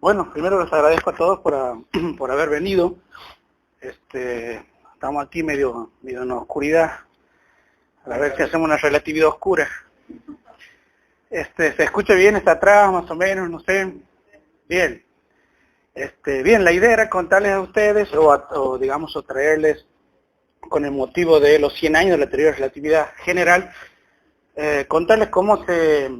Bueno, primero les agradezco a todos por haber venido. Estamos aquí medio en la oscuridad. A ver si hacemos una relatividad oscura. ¿Se escucha bien? ¿Está atrás más o menos? No sé. Bien. Bien, la idea era contarles a ustedes o traerles con el motivo de los 100 años de la teoría de relatividad general, contarles cómo se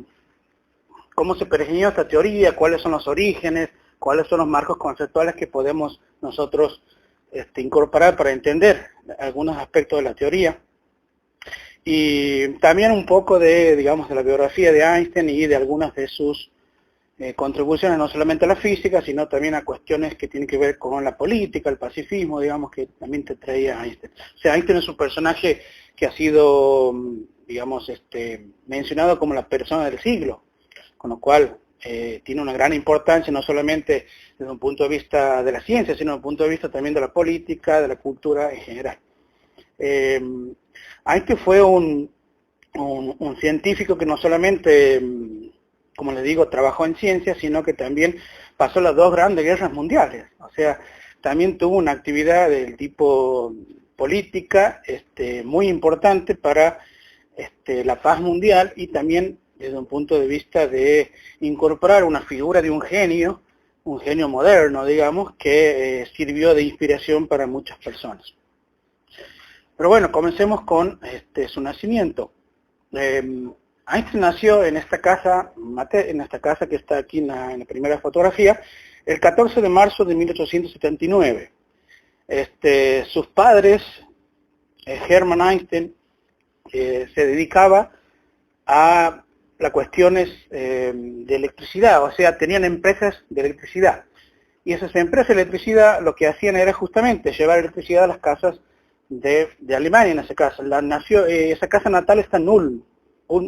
pergeñó esta teoría, cuáles son los orígenes, cuáles son los marcos conceptuales que podemos nosotros incorporar para entender algunos aspectos de la teoría. Y también un poco de la biografía de Einstein y de algunas de sus contribuciones, no solamente a la física, sino también a cuestiones que tienen que ver con la política, el pacifismo, que también te traía Einstein. O sea, Einstein es un personaje que ha sido, mencionado como la persona del siglo, con lo cual tiene una gran importancia, no solamente desde un punto de vista de la ciencia, sino desde un punto de vista también de la política, de la cultura en general. Einstein fue un científico que no solamente, como les digo, trabajó en ciencia, sino que también pasó las dos grandes guerras mundiales. O sea, también tuvo una actividad del tipo política muy importante para la paz mundial, y también desde un punto de vista de incorporar una figura de un genio moderno, que sirvió de inspiración para muchas personas. Pero bueno, comencemos con su nacimiento. Einstein nació en esta casa que está aquí en la primera fotografía, el 14 de marzo de 1879. Sus padres, Hermann Einstein, se dedicaba a las cuestiones de electricidad, o sea, tenían empresas de electricidad. Y esas empresas de electricidad lo que hacían era justamente llevar electricidad a las casas de Alemania. En esa casa. Esa casa natal está en Ulm,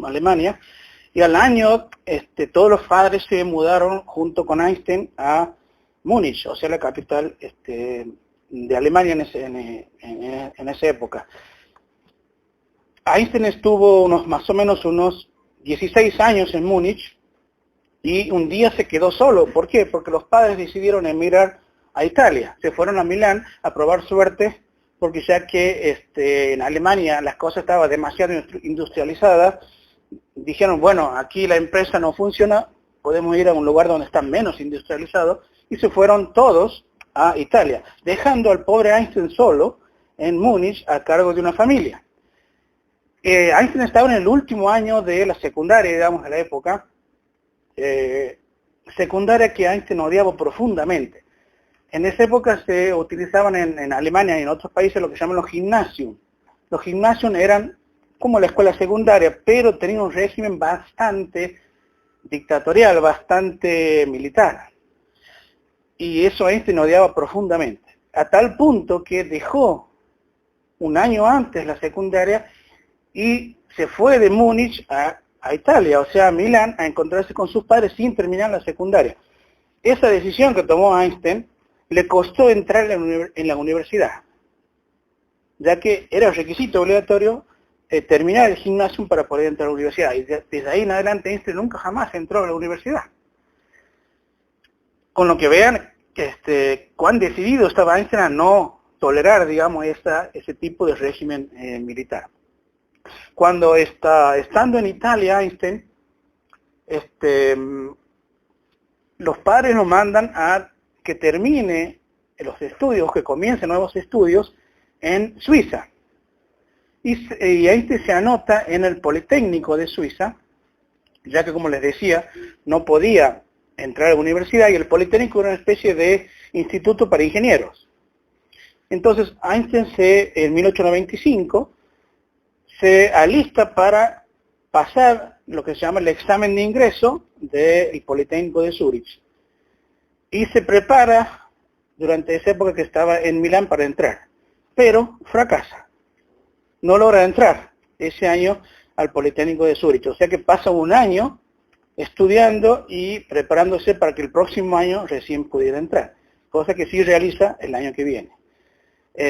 Alemania, y al año todos los padres se mudaron junto con Einstein a Múnich, o sea, la capital de Alemania en esa época. Einstein estuvo más o menos unos 16 años en Múnich, y un día se quedó solo. ¿Por qué? Porque los padres decidieron emigrar a Italia. Se fueron a Milán a probar suerte, porque ya que en Alemania las cosas estaban demasiado industrializadas, dijeron, bueno, aquí la empresa no funciona, podemos ir a un lugar donde está menos industrializado, y se fueron todos a Italia, dejando al pobre Einstein solo en Múnich a cargo de una familia. Einstein estaba en el último año de la secundaria, de la época, secundaria que Einstein odiaba profundamente. En esa época se utilizaban en Alemania y en otros países lo que llaman los gymnasium. Los gymnasium eran como la escuela secundaria, pero tenían un régimen bastante dictatorial, bastante militar. Y eso Einstein odiaba profundamente, a tal punto que dejó un año antes la secundaria y se fue de Múnich a Italia, o sea, a Milán, a encontrarse con sus padres sin terminar la secundaria. Esa decisión que tomó Einstein le costó entrar en la universidad, ya que era requisito obligatorio terminar el gimnasio para poder entrar a la universidad, y desde ahí en adelante Einstein nunca jamás entró a la universidad. Con lo que vean cuán decidido estaba Einstein a no tolerar, ese tipo de régimen militar. Cuando estando en Italia, Einstein, los padres lo mandan a que termine los estudios, que comience nuevos estudios en Suiza. Y Einstein se anota en el Politécnico de Suiza, ya que, como les decía, no podía entrar a la universidad, y el Politécnico era una especie de instituto para ingenieros. Entonces Einstein en 1895 se alista para pasar lo que se llama el examen de ingreso del Politécnico de Zúrich, y se prepara durante esa época que estaba en Milán para entrar, pero fracasa, no logra entrar ese año al Politécnico de Zúrich, o sea que pasa un año estudiando y preparándose para que el próximo año recién pudiera entrar, cosa que sí realiza el año que viene.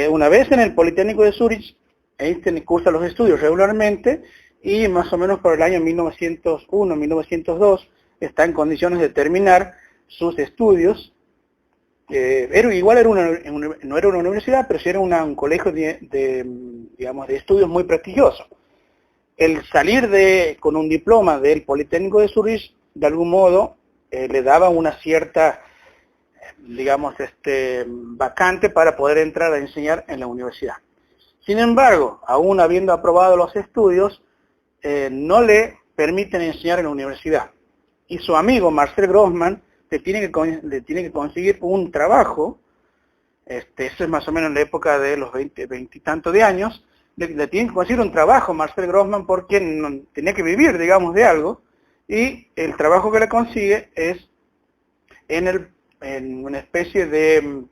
Una vez en el Politécnico de Zúrich, Einstein cursa los estudios regularmente, y más o menos por el año 1901-1902 está en condiciones de terminar sus estudios. Igual era no era una universidad, pero sí era un colegio digamos, de estudios muy prestigioso. El salir con un diploma del Politécnico de Zurich, de algún modo, le daba una cierta, digamos, vacante para poder entrar a enseñar en la universidad. Sin embargo, aún habiendo aprobado los estudios, no le permiten enseñar en la universidad. Y su amigo Marcel Grossman le tiene que conseguir un trabajo, eso es más o menos en la época de los 20 y tantos de años, le tiene que conseguir un trabajo Marcel Grossman porque tenía que vivir, digamos, de algo, y el trabajo que le consigue es en una especie de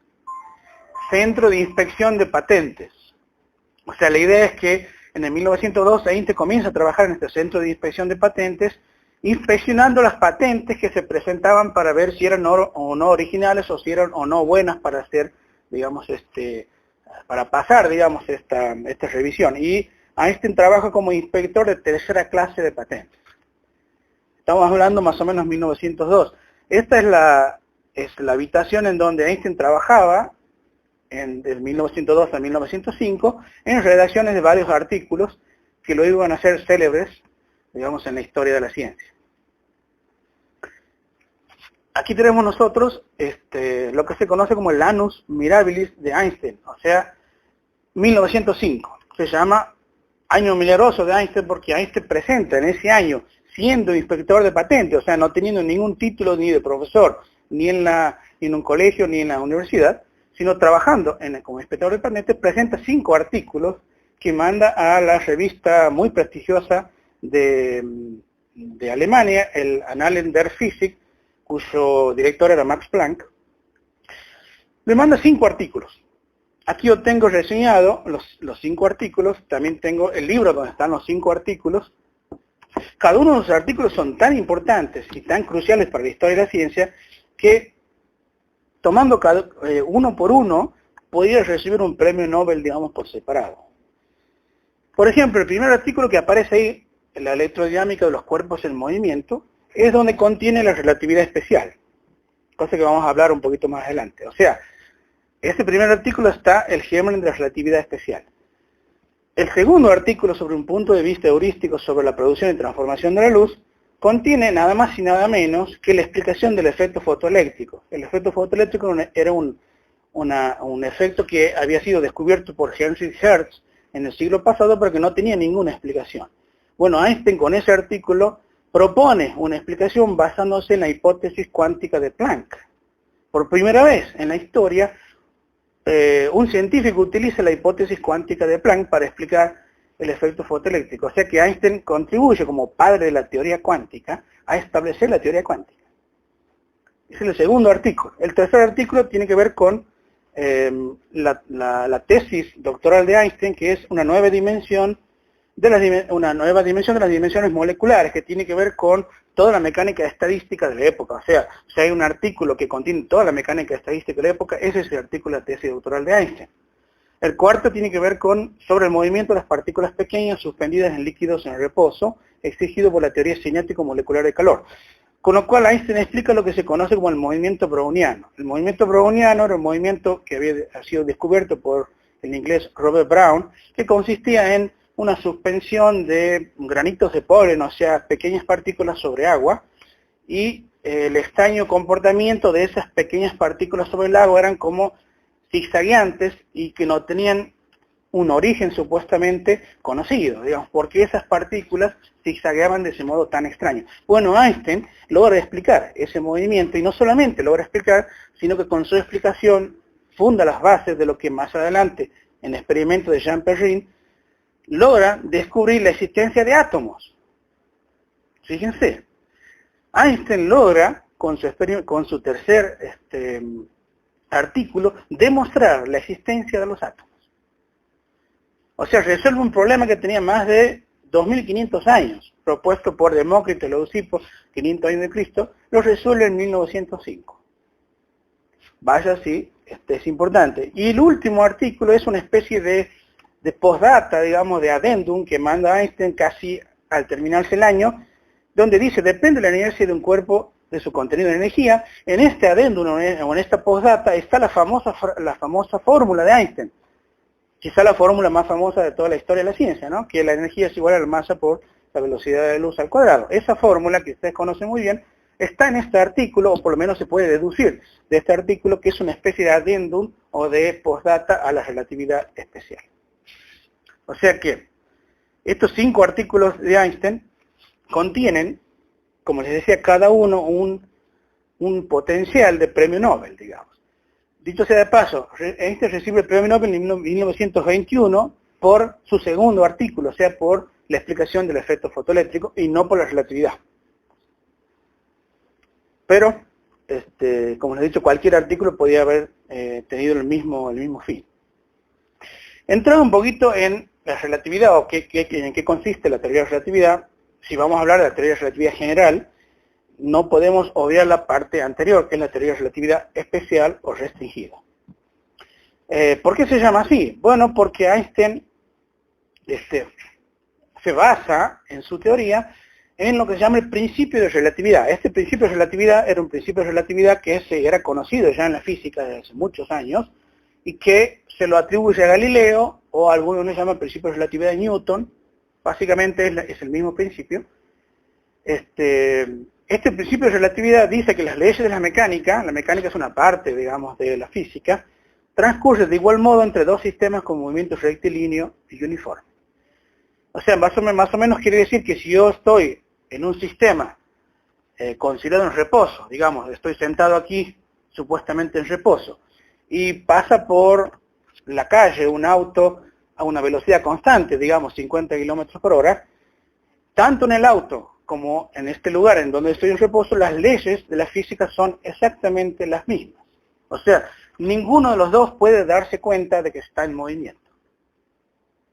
centro de inspección de patentes. O sea, la idea es que en el 1902 Einstein comienza a trabajar en este centro de inspección de patentes, inspeccionando las patentes que se presentaban para ver si eran o no originales o si eran o no buenas para hacer, digamos, para pasar, digamos, esta revisión. Y Einstein trabaja como inspector de tercera clase de patentes. Estamos hablando más o menos 1902. Esta es la habitación en donde Einstein trabajaba del 1902 a 1905 en redacciones de varios artículos que lo iban a hacer célebres, digamos, en la historia de la ciencia. Aquí tenemos nosotros lo que se conoce como el Annus Mirabilis de Einstein, o sea, 1905. Se llama año milagroso de Einstein porque Einstein presenta en ese año, siendo inspector de patentes, o sea, no teniendo ningún título ni de profesor, ni en un colegio, ni en la universidad, sino trabajando como inspector de patentes, presenta 5 artículos que manda a la revista muy prestigiosa de Alemania, el Annalen der Physik, cuyo director era Max Planck. Le manda 5 artículos. Aquí yo tengo reseñado los 5 artículos, también tengo el libro donde están los 5 artículos. Cada uno de los artículos son tan importantes y tan cruciales para la historia de la ciencia que, tomando uno por uno, podría recibir un premio Nobel, digamos, por separado. Por ejemplo, el primer artículo que aparece ahí, la electrodinámica de los cuerpos en movimiento, es donde contiene la relatividad especial, cosa que vamos a hablar un poquito más adelante. O sea, este primer artículo está el germen de la relatividad especial. El segundo artículo, sobre un punto de vista heurístico sobre la producción y transformación de la luz, contiene nada más y nada menos que la explicación del efecto fotoeléctrico. El efecto fotoeléctrico era un efecto que había sido descubierto por Heinrich Hertz en el siglo pasado, pero que no tenía ninguna explicación. Bueno, Einstein con ese artículo propone una explicación basándose en la hipótesis cuántica de Planck. Por primera vez en la historia, un científico utiliza la hipótesis cuántica de Planck para explicar el efecto fotoeléctrico. O sea que Einstein contribuye como padre de la teoría cuántica a establecer la teoría cuántica. Ese es el segundo artículo. El tercer artículo tiene que ver con la tesis doctoral de Einstein, que es una nueva dimensión de las dimensiones moleculares, que tiene que ver con toda la mecánica estadística de la época. O sea, si hay un artículo que contiene toda la mecánica estadística de la época, ese es el artículo de la tesis doctoral de Einstein. El cuarto tiene que ver sobre el movimiento de las partículas pequeñas suspendidas en líquidos en reposo, exigido por la teoría cinético-molecular de calor. Con lo cual Einstein explica lo que se conoce como el movimiento browniano. El movimiento browniano era un movimiento que había sido descubierto por el inglés Robert Brown, que consistía en una suspensión de granitos de polen, o sea, pequeñas partículas sobre agua, y el extraño comportamiento de esas pequeñas partículas sobre el agua eran como zigzagueantes y que no tenían un origen supuestamente conocido, digamos, porque esas partículas zigzagueaban de ese modo tan extraño. Bueno, Einstein logra explicar ese movimiento, y no solamente logra explicar, sino que con su explicación funda las bases de lo que más adelante, en el experimento de Jean Perrin, logra descubrir la existencia de átomos. Fíjense, Einstein logra, con su tercer artículo, demostrar la existencia de los átomos. O sea, resuelve un problema que tenía más de 2500 años, propuesto por Demócrito y Leucipo, 500 años de Cristo, lo resuelve en 1905. Vaya, sí, es importante. Y el último artículo es una especie de postdata, digamos, de adendum que manda Einstein casi al terminarse el año, donde dice, depende de la inercia de un cuerpo de su contenido de energía, en este adendum o en esta postdata está la famosa fórmula de Einstein, quizá la fórmula más famosa de toda la historia de la ciencia, ¿no? Que la energía es igual a la masa por la velocidad de luz al cuadrado. Esa fórmula, que ustedes conocen muy bien, está en este artículo, o por lo menos se puede deducir de este artículo, que es una especie de adendum o de postdata a la relatividad especial. O sea que estos 5 artículos de Einstein contienen, como les decía, cada uno un potencial de premio Nobel, digamos. Dicho sea de paso, Einstein recibe el premio Nobel en 1921 por su segundo artículo, o sea, por la explicación del efecto fotoeléctrico y no por la relatividad. Pero, como les he dicho, cualquier artículo podía haber tenido el mismo fin. Entrando un poquito en la relatividad, o en qué consiste la teoría de la relatividad, si vamos a hablar de la teoría de la relatividad general, no podemos obviar la parte anterior, que es la teoría de relatividad especial o restringida. ¿Por qué se llama así? Bueno, porque Einstein se basa en su teoría en lo que se llama el principio de relatividad. Este principio de relatividad era un principio de relatividad que era conocido ya en la física desde hace muchos años y que se lo atribuye a Galileo, o algunos lo llaman principio de relatividad de Newton. Básicamente es el mismo principio. Este principio de relatividad dice que las leyes de la mecánica es una parte, digamos, de la física, transcurren de igual modo entre dos sistemas con movimiento rectilíneo y uniforme. O sea, más o menos quiere decir que si yo estoy en un sistema considerado en reposo, digamos, estoy sentado aquí supuestamente en reposo, y pasa por la calle un auto a una velocidad constante, digamos 50 kilómetros por hora, tanto en el auto como en este lugar en donde estoy en reposo, las leyes de la física son exactamente las mismas. O sea, ninguno de los dos puede darse cuenta de que está en movimiento.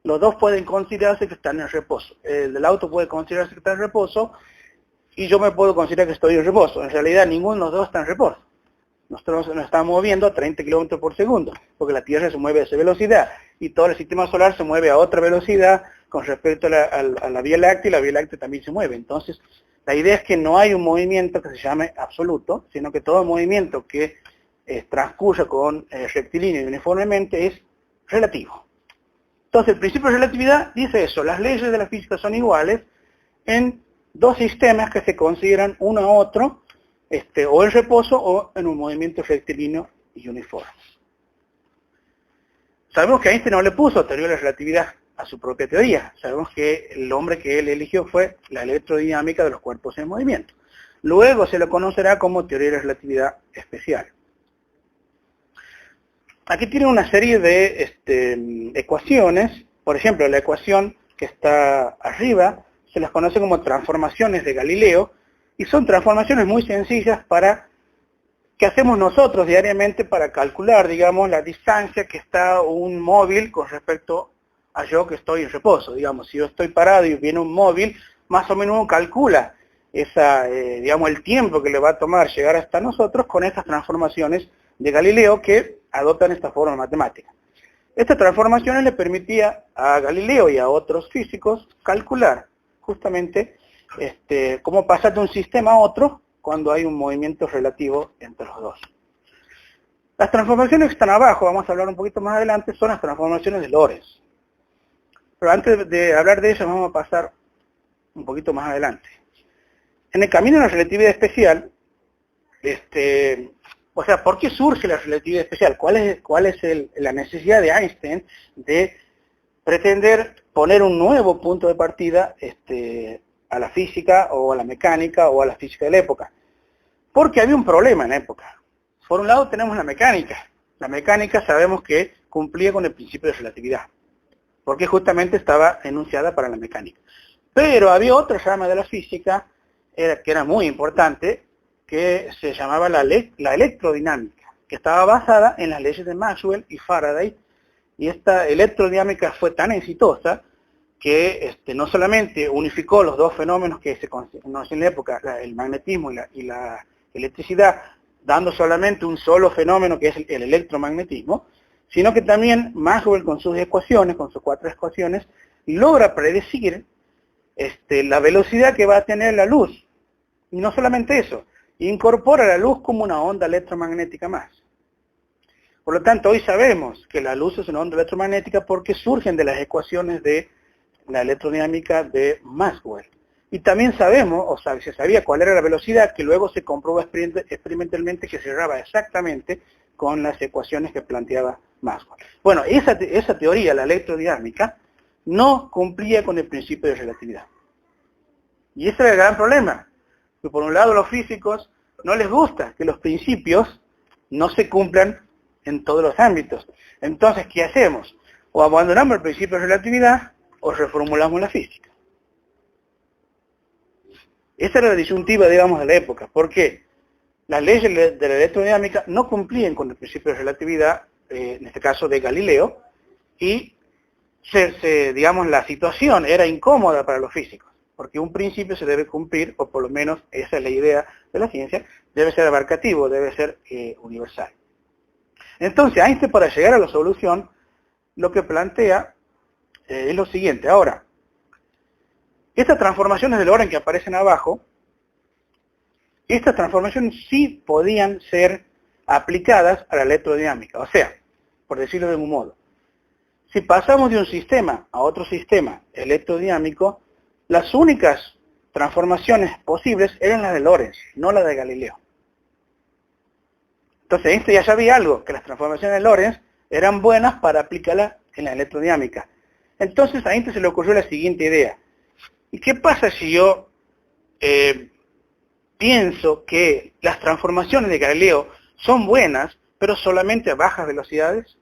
Los dos pueden considerarse que están en reposo. El del auto puede considerarse que está en reposo y yo me puedo considerar que estoy en reposo. En realidad ninguno de los dos está en reposo. Nosotros nos estamos moviendo a 30 kilómetros por segundo, porque la Tierra se mueve a esa velocidad y todo el sistema solar se mueve a otra velocidad con respecto a la Vía Láctea, y la Vía Láctea también se mueve. Entonces, la idea es que no hay un movimiento que se llame absoluto, sino que todo movimiento que transcurra con rectilíneo y uniformemente es relativo. Entonces, el principio de relatividad dice eso: las leyes de la física son iguales en dos sistemas que se consideran uno a otro, o en reposo o en un movimiento rectilíneo y uniforme. Sabemos que Einstein no le puso teoría de la relatividad a su propia teoría. Sabemos que el hombre que él eligió fue la electrodinámica de los cuerpos en movimiento. Luego se lo conocerá como teoría de la relatividad especial. Aquí tiene una serie de ecuaciones. Por ejemplo, la ecuación que está arriba se las conoce como transformaciones de Galileo, y son transformaciones muy sencillas que hacemos nosotros diariamente para calcular, digamos, la distancia que está un móvil con respecto a yo que estoy en reposo. Digamos, si yo estoy parado y viene un móvil, más o menos uno calcula digamos, el tiempo que le va a tomar llegar hasta nosotros con estas transformaciones de Galileo que adoptan esta forma matemática. Estas transformaciones le permitía a Galileo y a otros físicos calcular justamente cómo pasar de un sistema a otro cuando hay un movimiento relativo entre los dos. Las transformaciones que están abajo, vamos a hablar un poquito más adelante, son las transformaciones de Lorentz. Pero antes de hablar de ellas vamos a pasar un poquito más adelante. En el camino de la relatividad especial, o sea, ¿por qué surge la relatividad especial? ¿Cuál es la necesidad de Einstein de pretender poner un nuevo punto de partida a la física o a la mecánica o a la física de la época? Porque había un problema en la época. Por un lado tenemos la mecánica. La mecánica sabemos que cumplía con el principio de relatividad, porque justamente estaba enunciada para la mecánica. Pero había otra rama de la física que era muy importante, que se llamaba la electrodinámica, que estaba basada en las leyes de Maxwell y Faraday, y esta electrodinámica fue tan exitosa que no solamente unificó los dos fenómenos que se conocían en la época, el magnetismo y la electricidad, dando solamente un solo fenómeno que es el electromagnetismo, sino que también Maxwell con sus ecuaciones, con sus 4 ecuaciones, logra predecir la velocidad que va a tener la luz. Y no solamente eso, incorpora la luz como una onda electromagnética más. Por lo tanto, hoy sabemos que la luz es una onda electromagnética porque surgen de las ecuaciones de la electrodinámica de Maxwell. Y también sabemos, o sea, se sabía cuál era la velocidad, que luego se comprobó experimentalmente que cerraba exactamente con las ecuaciones que planteaba Maxwell. Bueno, esa teoría, la electrodinámica, no cumplía con el principio de relatividad. Y ese era el gran problema. Que por un lado a los físicos no les gusta que los principios no se cumplan en todos los ámbitos. Entonces, ¿qué hacemos? O abandonamos el principio de relatividad o reformulamos la física. Esa era la disyuntiva, digamos, de la época. ¿Por qué? Las leyes de la electrodinámica no cumplían con el principio de relatividad, en este caso de Galileo, y digamos, la situación era incómoda para los físicos, porque un principio se debe cumplir, o por lo menos esa es la idea de la ciencia, debe ser abarcativo, debe ser universal. Entonces, Einstein, para llegar a la solución, lo que plantea es lo siguiente. Ahora, estas transformaciones del orden que aparecen abajo, estas transformaciones sí podían ser aplicadas a la electrodinámica. O sea, por decirlo de un modo, si pasamos de un sistema a otro sistema electrodinámico, las únicas transformaciones posibles eran las de Lorentz, no las de Galileo. Entonces, Einstein ya sabía algo, que las transformaciones de Lorentz eran buenas para aplicarlas en la electrodinámica. Entonces, a Einstein se le ocurrió la siguiente idea. ¿Y qué pasa si yo pienso que las transformaciones de Galileo son buenas, pero solamente a bajas velocidades?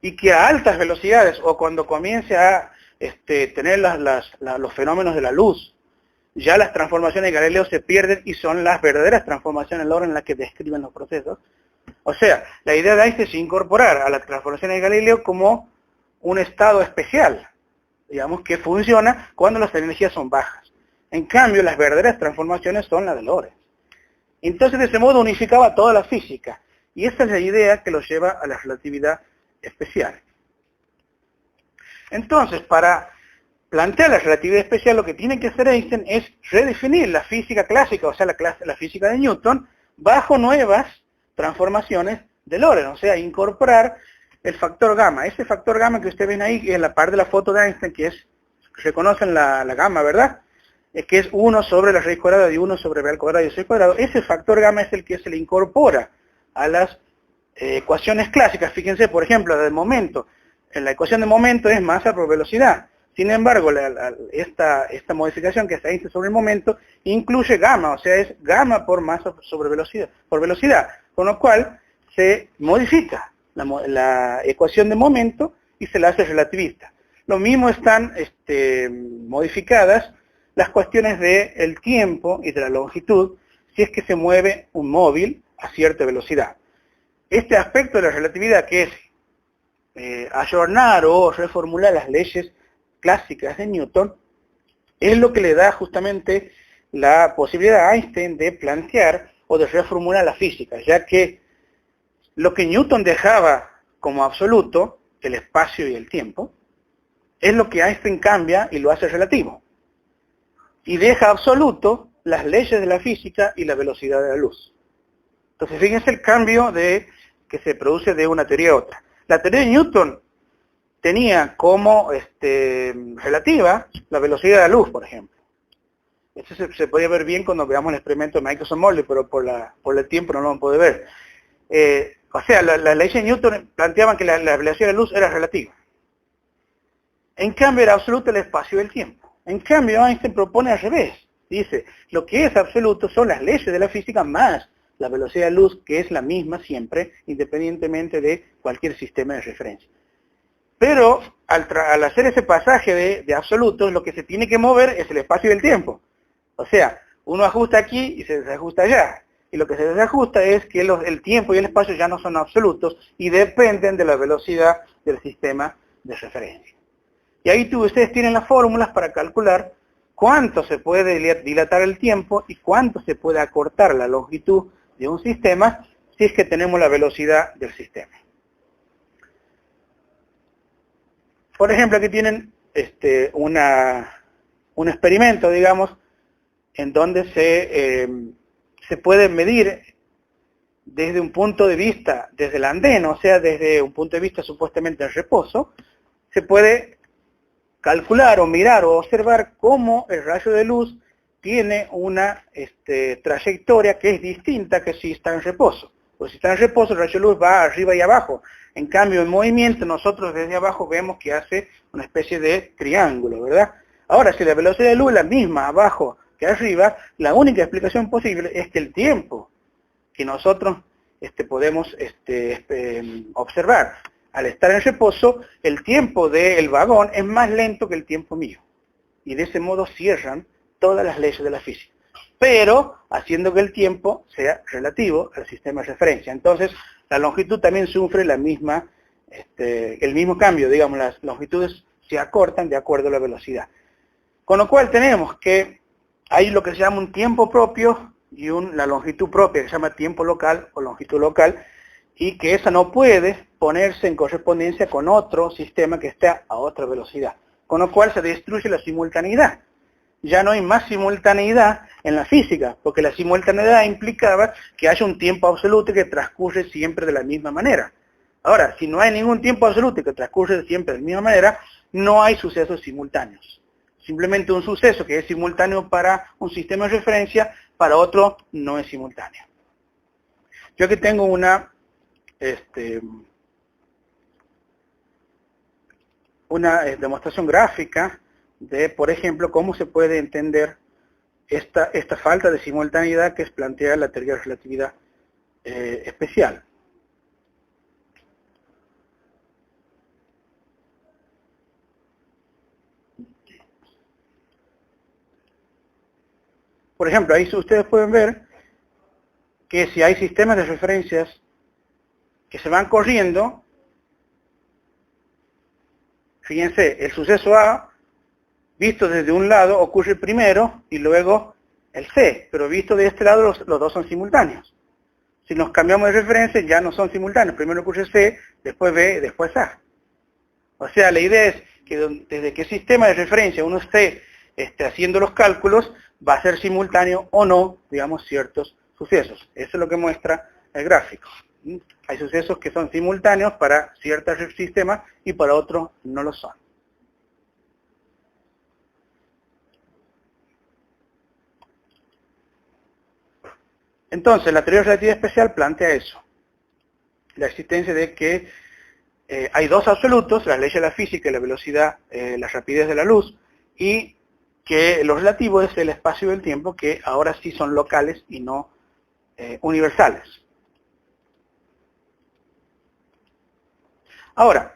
Y que a altas velocidades, o cuando comience a tener los fenómenos de la luz, ya las transformaciones de Galileo se pierden y son las verdaderas transformaciones de Lorentz las que describen los procesos. O sea, la idea de Einstein es incorporar a las transformaciones de Galileo como un estado especial, digamos, que funciona cuando las energías son bajas. En cambio, las verdaderas transformaciones son las de Lorentz. Entonces, de ese modo unificaba toda la física. Y esa es la idea que lo lleva a la relatividad especial. Entonces, para plantear la relatividad especial, lo que tiene que hacer Einstein es redefinir la física clásica, o sea, la física de Newton, bajo nuevas transformaciones de Lorentz, o sea, incorporar el factor gamma. Ese factor gamma que ustedes ven ahí, en la parte de la foto de Einstein, que es, reconocen la gamma, ¿verdad? Que es 1 sobre la raíz cuadrada de 1 sobre b al cuadrado de 6 cuadrado. Ese factor gamma es el que se le incorpora a las ecuaciones clásicas. Fíjense, por ejemplo, la del momento. En la ecuación de momento es masa por velocidad. Sin embargo, esta modificación que se hace sobre el momento incluye gamma, o sea, es gamma por masa sobre velocidad, con lo cual se modifica la ecuación de momento y se la hace relativista. Lo mismo están modificadas las cuestiones del tiempo y de la longitud si es que se mueve un móvil a cierta velocidad. Este aspecto de la relatividad, que es ayornar o reformular las leyes clásicas de Newton, es lo que le da justamente la posibilidad a Einstein de plantear o de reformular la física, ya que lo que Newton dejaba como absoluto, el espacio y el tiempo, es lo que Einstein cambia y lo hace relativo. Y deja absoluto las leyes de la física y la velocidad de la luz. Entonces, fíjense el cambio que se produce de una teoría a otra. La teoría de Newton tenía como relativa la velocidad de la luz, por ejemplo. Esto se podía ver bien cuando veamos el experimento de Michelson-Morley, pero por el tiempo no lo vamos a poder ver. O sea, las leyes de Newton planteaban que la velocidad de la luz era relativa. En cambio, era absoluto el espacio y el tiempo. En cambio, Einstein propone al revés. Dice, lo que es absoluto son las leyes de la física más la velocidad de luz, que es la misma siempre, independientemente de cualquier sistema de referencia. Pero al hacer ese pasaje de absolutos, lo que se tiene que mover es el espacio y el tiempo. O sea, uno ajusta aquí y se desajusta allá. Y lo que se desajusta es que el tiempo y el espacio ya no son absolutos y dependen de la velocidad del sistema de referencia. Y ahí ustedes tienen las fórmulas para calcular cuánto se puede dilatar el tiempo y cuánto se puede acortar la longitud de un sistema si es que tenemos la velocidad del sistema. Por ejemplo, aquí tienen un experimento, digamos, en donde se puede medir desde un punto de vista, desde el andén, o sea, desde un punto de vista supuestamente en reposo, se puede calcular o mirar o observar cómo el rayo de luz tiene una trayectoria que es distinta que si está en reposo. Pues si está en reposo, el rayo de luz va arriba y abajo. En cambio, en movimiento, nosotros desde abajo vemos que hace una especie de triángulo, ¿verdad? Ahora, si la velocidad de luz es la misma abajo que arriba, la única explicación posible es que el tiempo que nosotros podemos observar al estar en reposo, el tiempo del vagón es más lento que el tiempo mío. Y de ese modo cierran todas las leyes de la física. Pero haciendo que el tiempo sea relativo al sistema de referencia. Entonces, la longitud también sufre el mismo cambio. Digamos, las longitudes se acortan de acuerdo a la velocidad. Con lo cual tenemos que hay lo que se llama un tiempo propio y la longitud propia, que se llama tiempo local o longitud local, y que esa no puede ponerse en correspondencia con otro sistema que está a otra velocidad. Con lo cual se destruye la simultaneidad. Ya no hay más simultaneidad en la física, porque la simultaneidad implicaba que haya un tiempo absoluto que transcurre siempre de la misma manera. Ahora, si no hay ningún tiempo absoluto que transcurre siempre de la misma manera, no hay sucesos simultáneos. Simplemente un suceso que es simultáneo para un sistema de referencia, para otro no es simultáneo. Yo aquí tengo una demostración gráfica de, por ejemplo, cómo se puede entender esta falta de simultaneidad que es planteada la teoría de relatividad especial. Por ejemplo, ahí ustedes pueden ver que si hay sistemas de referencias que se van corriendo, fíjense, el suceso A, visto desde un lado, ocurre primero y luego el C, pero visto de este lado los dos son simultáneos. Si nos cambiamos de referencia ya no son simultáneos, primero ocurre C, después B, después A. O sea, la idea es que desde qué sistema de referencia uno esté haciendo los cálculos, va a ser simultáneo o no, digamos, ciertos sucesos. Eso es lo que muestra el gráfico. Hay sucesos que son simultáneos para ciertos sistemas y para otros no lo son. Entonces, la teoría de relatividad especial plantea eso. La existencia de que hay dos absolutos, las leyes de la física y la velocidad, la rapidez de la luz, y que lo relativo es el espacio y el tiempo, que ahora sí son locales y no universales. Ahora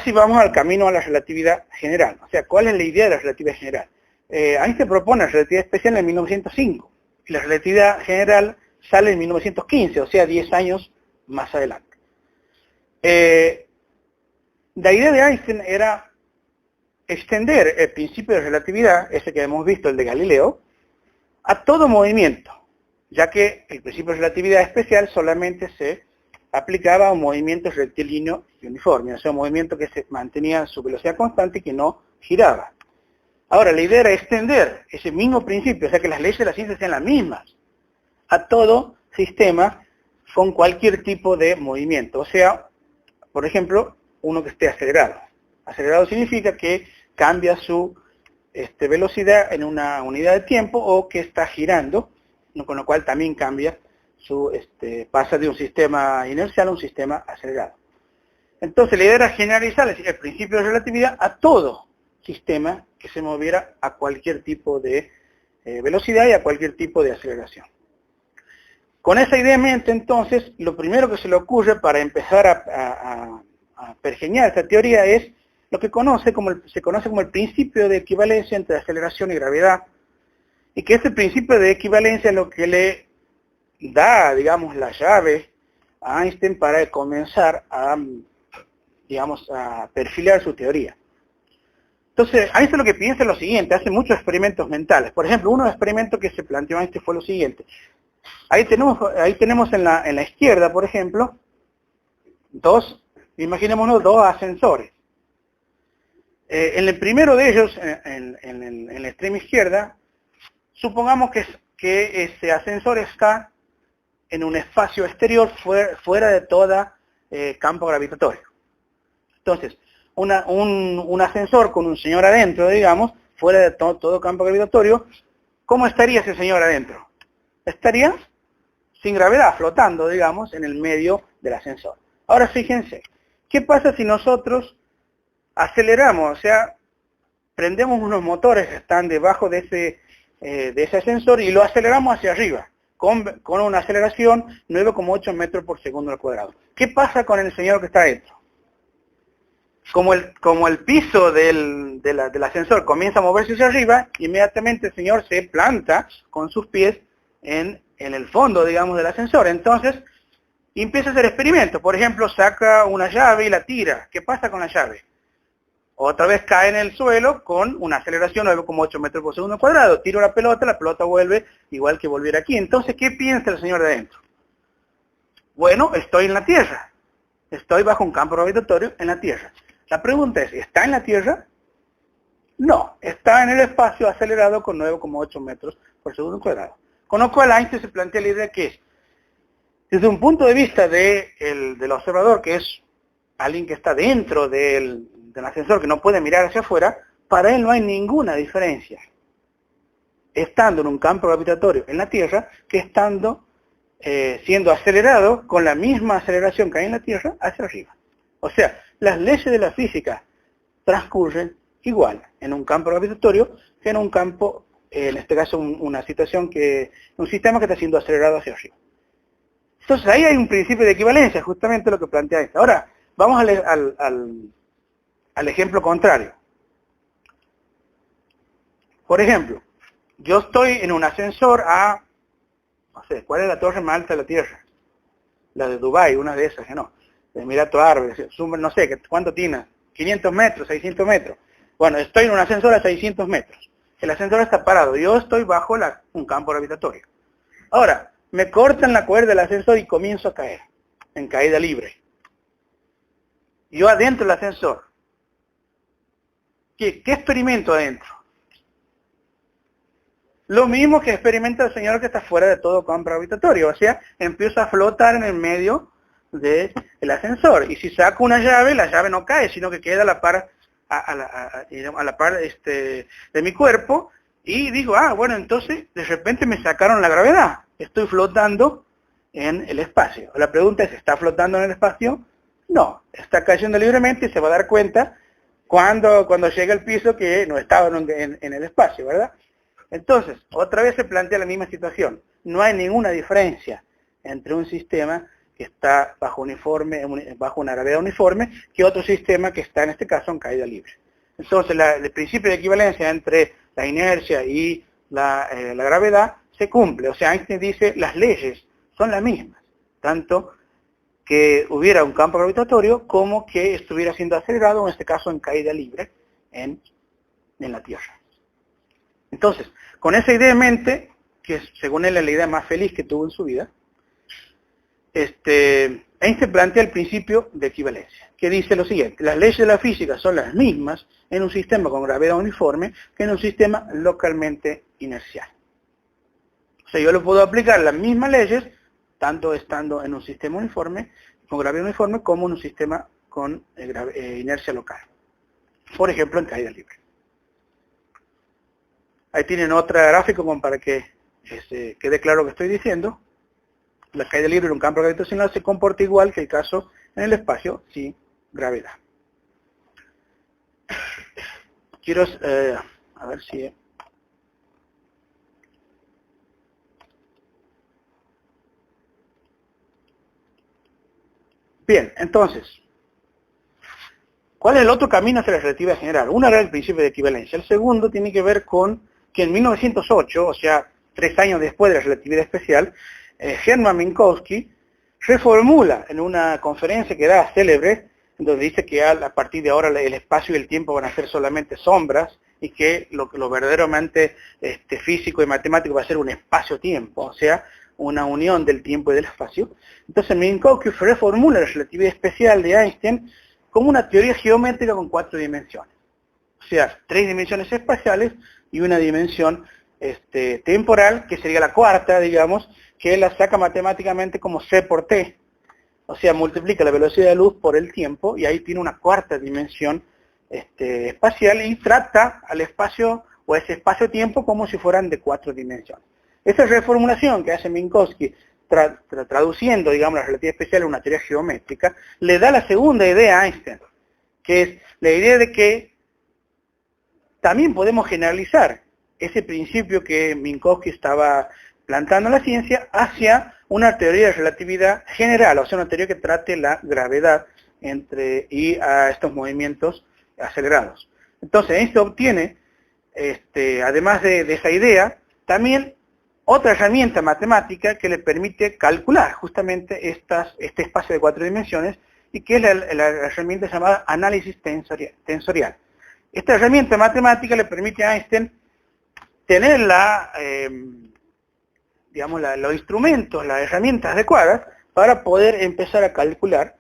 sí vamos al camino a la relatividad general. O sea, ¿cuál es la idea de la relatividad general? Einstein propone la relatividad especial en 1905, y la relatividad general sale en 1915, o sea, 10 años más adelante. La idea de Einstein era extender el principio de relatividad, ese que hemos visto, el de Galileo, a todo movimiento, ya que el principio de relatividad especial solamente se aplicaba a un movimiento rectilíneo y uniforme, o sea, un movimiento que se mantenía su velocidad constante y que no giraba. Ahora, la idea era extender ese mismo principio, o sea, que las leyes de la ciencia sean las mismas, a todo sistema con cualquier tipo de movimiento, o sea, por ejemplo, uno que esté acelerado. Acelerado significa que cambia su velocidad en una unidad de tiempo o que está girando, con lo cual también cambia pasa de un sistema inercial a un sistema acelerado. Entonces la idea era generalizar el principio de relatividad a todo sistema que se moviera a cualquier tipo de velocidad y a cualquier tipo de aceleración. Con esa idea en mente, entonces, lo primero que se le ocurre para empezar a pergeñar esta teoría es lo que se conoce como el principio de equivalencia entre aceleración y gravedad, y que ese principio de equivalencia es lo que le da, digamos, la llave a Einstein para comenzar a perfilar su teoría. Entonces, Einstein lo que piensa es lo siguiente, hace muchos experimentos mentales. Por ejemplo, uno de los experimentos que se planteó Einstein fue lo siguiente. Ahí tenemos en la izquierda, por ejemplo, imaginémonos dos ascensores. En el primero de ellos, en la extrema izquierda, supongamos que que ese ascensor está en un espacio exterior fuera de todo campo gravitatorio. Entonces, un ascensor con un señor adentro, digamos, fuera de todo campo gravitatorio, ¿cómo estaría ese señor adentro? Estaría sin gravedad, flotando, digamos, en el medio del ascensor. Ahora fíjense, ¿qué pasa si nosotros aceleramos? O sea, prendemos unos motores que están debajo de ese ascensor y lo aceleramos hacia arriba, con una aceleración 9,8 metros por segundo al cuadrado. ¿Qué pasa con el señor que está dentro? Como el piso del ascensor comienza a moverse hacia arriba, inmediatamente el señor se planta con sus pies en el fondo, digamos, del ascensor. Entonces, empieza a hacer experimentos. Por ejemplo, saca una llave y la tira. ¿Qué pasa con la llave? Otra vez cae en el suelo con una aceleración de 9,8 metros por segundo al cuadrado. Tira la pelota vuelve igual que volviera aquí. Entonces, ¿qué piensa el señor de adentro? Bueno, estoy en la Tierra. Estoy bajo un campo gravitatorio en la Tierra. La pregunta es, ¿está en la Tierra? No, está en el espacio acelerado con 9,8 metros por segundo al cuadrado. Con lo cual Einstein se plantea la idea que desde un punto de vista del observador, que es alguien que está dentro del ascensor, que no puede mirar hacia afuera, para él no hay ninguna diferencia, estando en un campo gravitatorio en la Tierra, que estando siendo acelerado con la misma aceleración que hay en la Tierra hacia arriba. O sea, las leyes de la física transcurren igual en un campo gravitatorio que en un campo, en este caso un sistema que está siendo acelerado hacia arriba. Entonces ahí hay un principio de equivalencia, justamente lo que plantea esto. Ahora, vamos al ejemplo contrario. Por ejemplo, yo estoy en un ascensor no sé, ¿cuál es la torre más alta de la Tierra? La de Dubái, una de esas, que no. De Emiratos Árabes, no sé, ¿cuánto tiene? 500 metros, 600 metros. Bueno, estoy en un ascensor a 600 metros. El ascensor está parado, yo estoy bajo un campo gravitatorio. Ahora, me cortan la cuerda del ascensor y comienzo a caer, en caída libre. Yo adentro del ascensor. ¿Qué experimento adentro? Lo mismo que experimenta el señor que está fuera de todo campo gravitatorio, o sea, empiezo a flotar en el medio del ascensor. Y si saco una llave, la llave no cae, sino que queda a la par de mi cuerpo, y digo, bueno, entonces de repente me sacaron la gravedad, estoy flotando en el espacio. La pregunta es, ¿está flotando en el espacio? No, está cayendo libremente y se va a dar cuenta cuando llegue al piso que no estaba en el espacio, ¿verdad? Entonces, otra vez se plantea la misma situación. No hay ninguna diferencia entre un sistema que está bajo una gravedad uniforme que otro sistema que está, en este caso, en caída libre. Entonces, el principio de equivalencia entre la inercia y la gravedad se cumple. O sea, Einstein dice, las leyes son las mismas, tanto que hubiera un campo gravitatorio como que estuviera siendo acelerado, en este caso en caída libre, en la Tierra. Entonces, con esa idea en mente, que según él es la idea más feliz que tuvo en su vida, Einstein plantea el principio de equivalencia, que dice lo siguiente: las leyes de la física son las mismas en un sistema con gravedad uniforme que en un sistema localmente inercial. O sea, yo lo puedo aplicar las mismas leyes, tanto estando en un sistema uniforme, con gravedad uniforme, como en un sistema con inercia local. Por ejemplo, en caída libre. Ahí tienen otro gráfico como para que quede claro lo que estoy diciendo. La caída libre en un campo gravitacional se comporta igual que el caso en el espacio sin gravedad. Quiero, a ver si... Bien, entonces, ¿cuál es el otro camino hacia la relatividad general? Uno era el principio de equivalencia. El segundo tiene que ver con que en 1908, o sea, 3 años después de la relatividad especial, Hermann Minkowski reformula en una conferencia que da célebre, donde dice que a partir de ahora el espacio y el tiempo van a ser solamente sombras, y que lo verdaderamente físico y matemático va a ser un espacio-tiempo, o sea, una unión del tiempo y del espacio. Entonces Minkowski reformula la relatividad especial de Einstein como una teoría geométrica con 4 dimensiones. O sea, 3 dimensiones espaciales y una dimensión temporal, que sería la cuarta, digamos, que la saca matemáticamente como c por t. O sea, multiplica la velocidad de luz por el tiempo y ahí tiene una cuarta dimensión espacial y trata al espacio o ese espacio-tiempo como si fueran de 4 dimensiones. Esa reformulación que hace Minkowski traduciendo, digamos, la relatividad especial en una teoría geométrica, le da la segunda idea a Einstein, que es la idea de que también podemos generalizar ese principio que Minkowski estaba plantando en la ciencia hacia una teoría de relatividad general, o sea, una teoría que trate la gravedad y a estos movimientos acelerados. Entonces, esto obtiene, además de esa idea, también otra herramienta matemática que le permite calcular justamente este espacio de 4 dimensiones y que es la herramienta llamada análisis tensorial. Esta herramienta matemática le permite a Einstein tener los instrumentos, las herramientas adecuadas para poder empezar a calcular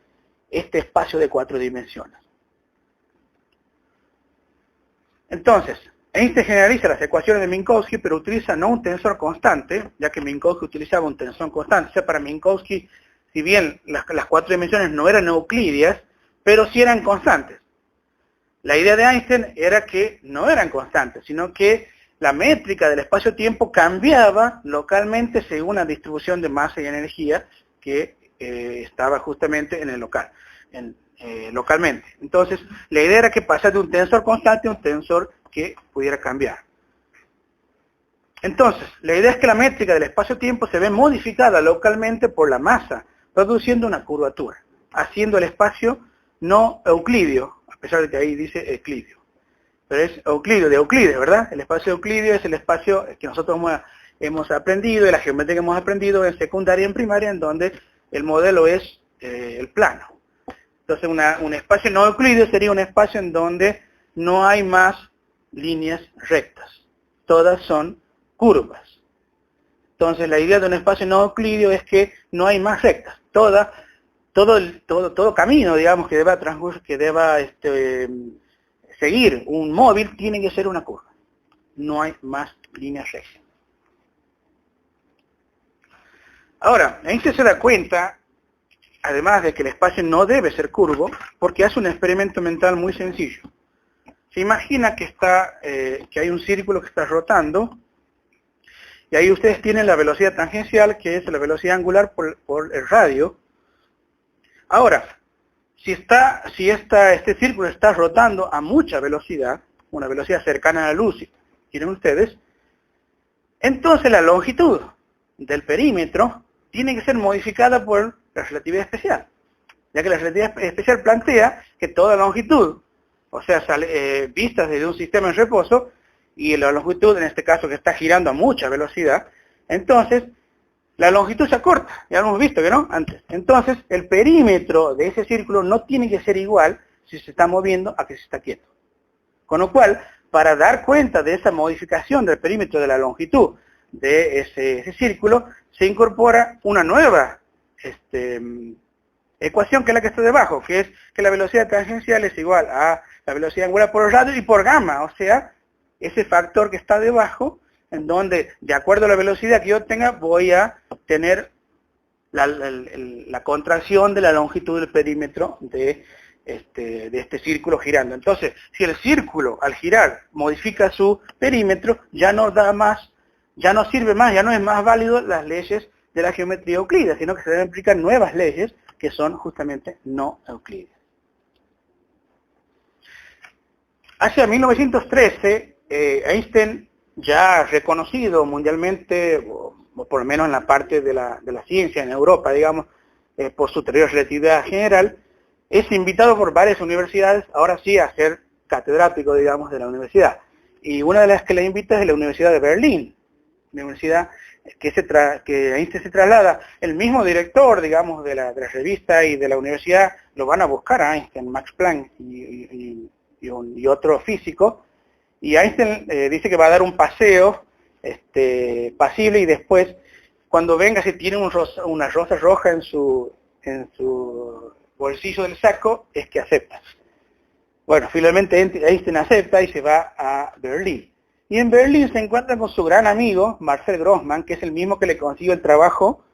este espacio de 4 dimensiones. Entonces, Einstein generaliza las ecuaciones de Minkowski, pero utiliza no un tensor constante, ya que Minkowski utilizaba un tensor constante. O sea, para Minkowski, si bien las 4 dimensiones no eran euclidias, pero sí eran constantes. La idea de Einstein era que no eran constantes, sino que la métrica del espacio-tiempo cambiaba localmente según la distribución de masa y energía que estaba justamente en el localmente. Entonces, la idea era que pasara de un tensor constante a un tensor que pudiera cambiar. Entonces, la idea es que la métrica del espacio-tiempo se ve modificada localmente por la masa, produciendo una curvatura, haciendo el espacio no euclidio, a pesar de que ahí dice euclidio. Pero es euclidio, de Euclides, ¿verdad? El espacio euclidio es el espacio que nosotros hemos aprendido, de la geometría que hemos aprendido en secundaria y en primaria, en donde el modelo es el plano. Entonces, un espacio no euclidio sería un espacio en donde no hay más líneas rectas. Todas son curvas. Entonces, la idea de un espacio no euclidio es que no hay más rectas. Todo camino, digamos, que deba seguir un móvil tiene que ser una curva. No hay más líneas rectas. Ahora, Einstein se da cuenta, además de que el espacio no debe ser curvo, porque hace un experimento mental muy sencillo. Se imagina que hay un círculo que está rotando, y ahí ustedes tienen la velocidad tangencial, que es la velocidad angular por el radio. Ahora, si este círculo está rotando a mucha velocidad, una velocidad cercana a la luz, ¿quieren ustedes? Entonces la longitud del perímetro tiene que ser modificada por la relatividad especial, ya que la relatividad especial plantea que toda longitud, o sea, vistas desde un sistema en reposo, y la longitud en este caso que está girando a mucha velocidad, entonces la longitud se acorta, ya lo hemos visto, ¿que no? Antes. Entonces, el perímetro de ese círculo no tiene que ser igual si se está moviendo a que si está quieto. Con lo cual, para dar cuenta de esa modificación del perímetro de la longitud de ese círculo, se incorpora una nueva ecuación que es la que está debajo, que es que la velocidad tangencial es igual a la velocidad angular por radio y por gamma, o sea, ese factor que está debajo, en donde, de acuerdo a la velocidad que yo tenga, voy a tener la contracción de la longitud del perímetro de este círculo girando. Entonces, si el círculo al girar modifica su perímetro, ya no sirve más, ya no es más válido las leyes de la geometría euclídea, sino que se deben aplicar nuevas leyes que son justamente no euclídeas. Hacia 1913, Einstein, ya reconocido mundialmente, o por lo menos en la parte de la ciencia en Europa, digamos, por su teoría de relatividad general, es invitado por varias universidades, ahora sí, a ser catedrático, digamos, de la universidad. Y una de las que le invita es la Universidad de Berlín, la universidad que Einstein se traslada. El mismo director, digamos, de la revista y de la universidad, lo van a buscar a Einstein, Max Planck y otro físico, y Einstein dice que va a dar un paseo pasible y después, cuando venga, si tiene una rosa roja en su bolsillo del saco, es que acepta. Bueno, finalmente Einstein acepta y se va a Berlín. Y en Berlín se encuentra con su gran amigo, Marcel Grossmann, que es el mismo que le consiguió el trabajo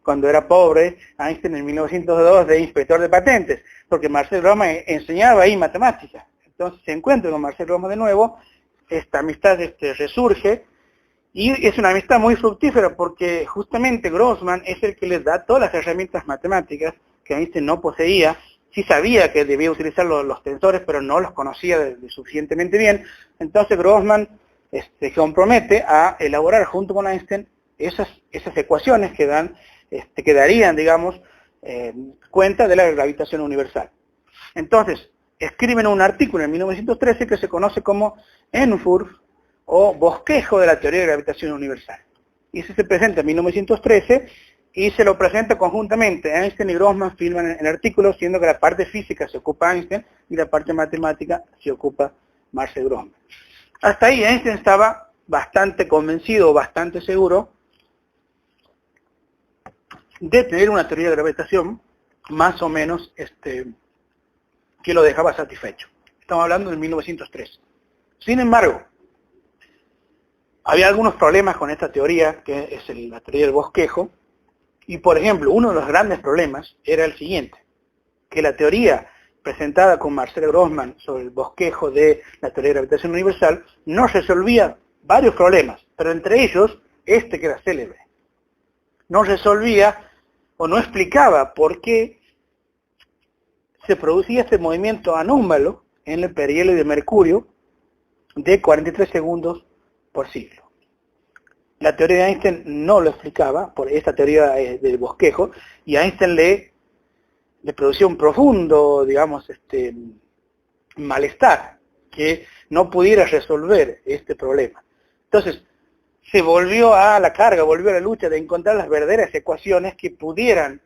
cuando era pobre, Einstein en 1902, de inspector de patentes, porque Marcel Grossmann enseñaba ahí matemáticas. Entonces se encuentra con Marcel Grossmann de nuevo, esta amistad resurge, y es una amistad muy fructífera porque justamente Grossmann es el que les da todas las herramientas matemáticas que Einstein no poseía. Sí sabía que debía utilizar los tensores, pero no los conocía suficientemente bien. Entonces Grossmann se compromete a elaborar junto con Einstein esas ecuaciones que darían, digamos, cuenta de la gravitación universal. Entonces, escriben un artículo en 1913 que se conoce como Entwurf o bosquejo de la teoría de gravitación universal. Y ese se presenta en 1913 y se lo presenta conjuntamente. Einstein y Grossmann firman el artículo, siendo que la parte física se ocupa Einstein y la parte matemática se ocupa Marcel Grossmann. Hasta ahí Einstein estaba bastante convencido, bastante seguro de tener una teoría de gravitación más o menos que lo dejaba satisfecho. Estamos hablando de 1903. Sin embargo, había algunos problemas con esta teoría, que es la teoría del bosquejo, y por ejemplo, uno de los grandes problemas era el siguiente, que la teoría presentada con Marcel Grossmann sobre el bosquejo de la teoría de gravitación universal no resolvía varios problemas, pero entre ellos, que era célebre. No resolvía o no explicaba por qué se producía este movimiento anómalo en el perihelio de mercurio de 43 segundos por siglo. La teoría de Einstein no lo explicaba, por esta teoría del bosquejo, y a Einstein le producía un profundo, digamos, malestar, que no pudiera resolver este problema. Entonces, se volvió a la carga, volvió a la lucha de encontrar las verdaderas ecuaciones que pudieran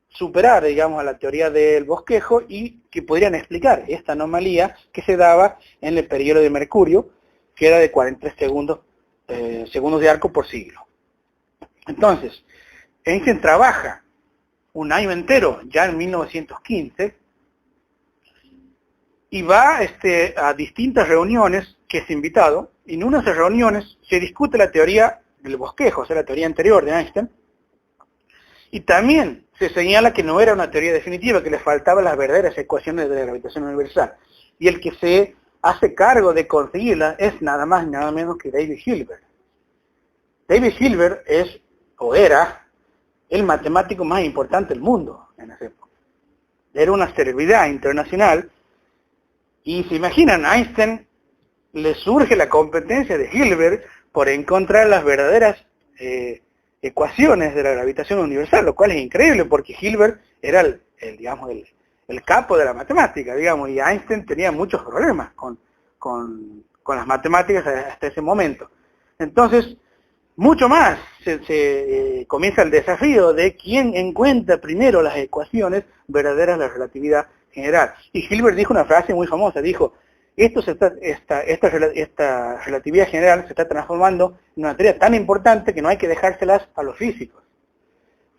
superar, digamos, a la teoría del bosquejo y que pudieran explicar esta anomalía que se daba en el periodo de mercurio, que era de 43 segundos de arco por siglo. Entonces, Einstein trabaja un año entero, ya en 1915, y va a distintas reuniones que es invitado, y en una de esas reuniones se discute la teoría del bosquejo, o sea, la teoría anterior de Einstein, y también se señala que no era una teoría definitiva, que le faltaban las verdaderas ecuaciones de la gravitación universal. Y el que se hace cargo de conseguirla es nada más y nada menos que David Hilbert. David Hilbert es, o era, el matemático más importante del mundo en esa época. Era una celebridad internacional, y se imaginan, a Einstein le surge la competencia de Hilbert por encontrar las verdaderas ecuaciones de la gravitación universal, lo cual es increíble porque Hilbert era digamos, el capo de la matemática, digamos, y Einstein tenía muchos problemas con las matemáticas hasta ese momento. Entonces, mucho más comienza el desafío de quién encuentra primero las ecuaciones verdaderas de la relatividad general. Y Hilbert dijo una frase muy famosa, dijo: esta relatividad general se está transformando en una teoría tan importante que no hay que dejárselas a los físicos.